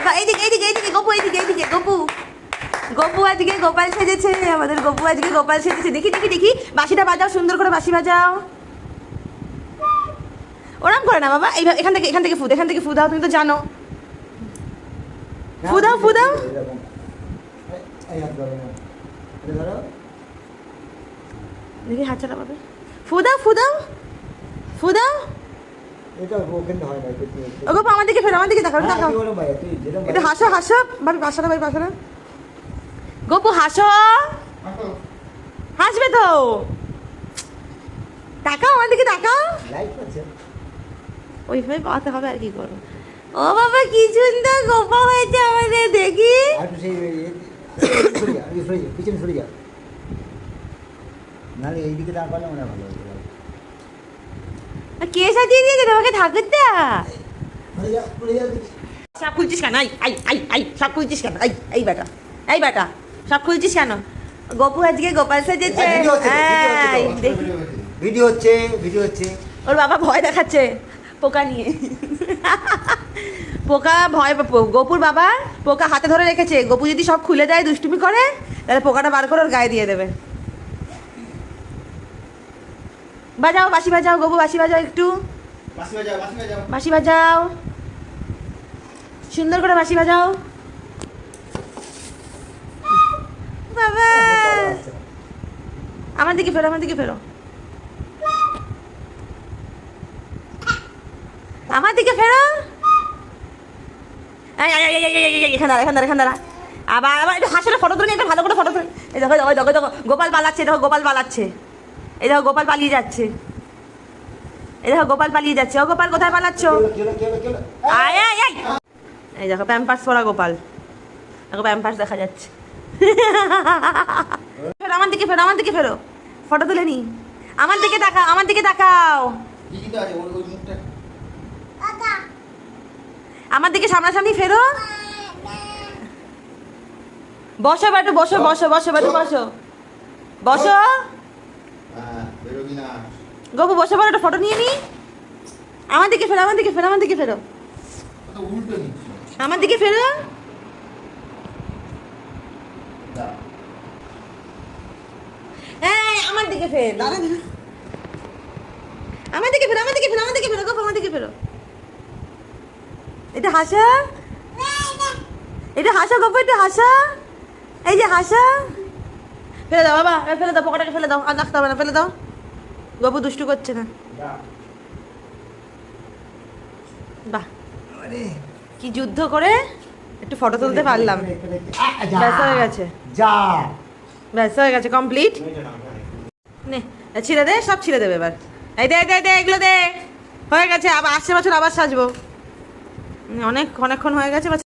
বাবা এইদিকে এইদিকে এইদিকে গপু এইদিকে এইদিকে গপু গপু আজকে গোপাল সেজেছে আমাদের গপু আজকে গোপাল সেজেছে দেখি দেখি দেখি বাঁশিটা বাজাও সুন্দর করে বাঁশি বাজাও ওরম করে না বাবা এইভাবে এখান থেকে ফু দাও তুমি তো জানো ফু দাও দেখি হাত চালা পাবে ফু দাও ও গপু আমার দিকে ফেরো আমার দিকে দেখাও এটা হাসো ভাবি বাসাটা গপু হাসো হাসবে তো তাকাও আমার দিকে তাকাও ওইভাবে পাওয়াতে হবে আর কি করবো ও বাবা কি সুন্দর গোপা হয়েছে আমাদের দেখি কে সাজিয়ে দিয়েছে তোমাকে ঠাকুরটা সব খুলছিস কেন আই সব খুলছিস কেন এই বেটা সব খুলছিস কেন গপু আজকে গোপাল সাজেছে ভিডিও হচ্ছে ওর বাবা ভয় দেখাচ্ছে পোকা নিয়ে পোকা ভয় গপুর বাবা পোকা হাতে ধরে রেখেছে গপু যদি সব খুলে দেয় দুষ্টুমি করে তাহলে পোকাটা বার করে ওর গায়ে দিয়ে দেবে বাজাও বাঁশি বাজাও গপু বাঁশি বাজাও একটু বাঁশি বাজাও সুন্দর করে বাঁশি বাজাও বাবা আমার দিকে ফেরো আমার দিকে দাঁড়া এখানে দাঁড়া আবার একটু হাসিটা ফটো তুলে একটা ভালো করে ফটো তুলে এই দেখো গোপাল পালাচ্ছে এই দেখো গোপাল পালিয়ে যাচ্ছে ও গোপাল কোথায় পালাচ্ছ এই দেখো প্যাম্পার্স পরা গোপাল দেখো প্যাম্পার্স দেখা যাচ্ছে আমার দিকে ফেরো ফটো তুলে নি আমার দিকে তাকাও আমার দিকে সামনাসামনি ফেরো বসো বেটু বসো গপু বসো একটা ফটো নিয়ে নি আমার দিকে ফেরো আমার দিকে ফেরো আমার দিকে ফেরো আমার দিকে ফেরো এটা হাসা গপু এটা হাসা এই যে হাসা ফেলে দাও বাবা ফেলে দাও পোকাটাকে ফেলে দাও আর রাখতে হবে না ফেলে দাও গপু দুষ্টু করছে না বাহ কি যুদ্ধ করে একটু ফটো তুলতে পারলাম ব্যাস হয়ে গেছে কমপ্লিট নে ছিঁড়ে দে সব ছিঁড়ে দেবে এবার এই দে এগুলো দে হয়ে গেছে আবার আসছে বছর আবার সাজবো অনেকক্ষণ হয়ে গেছে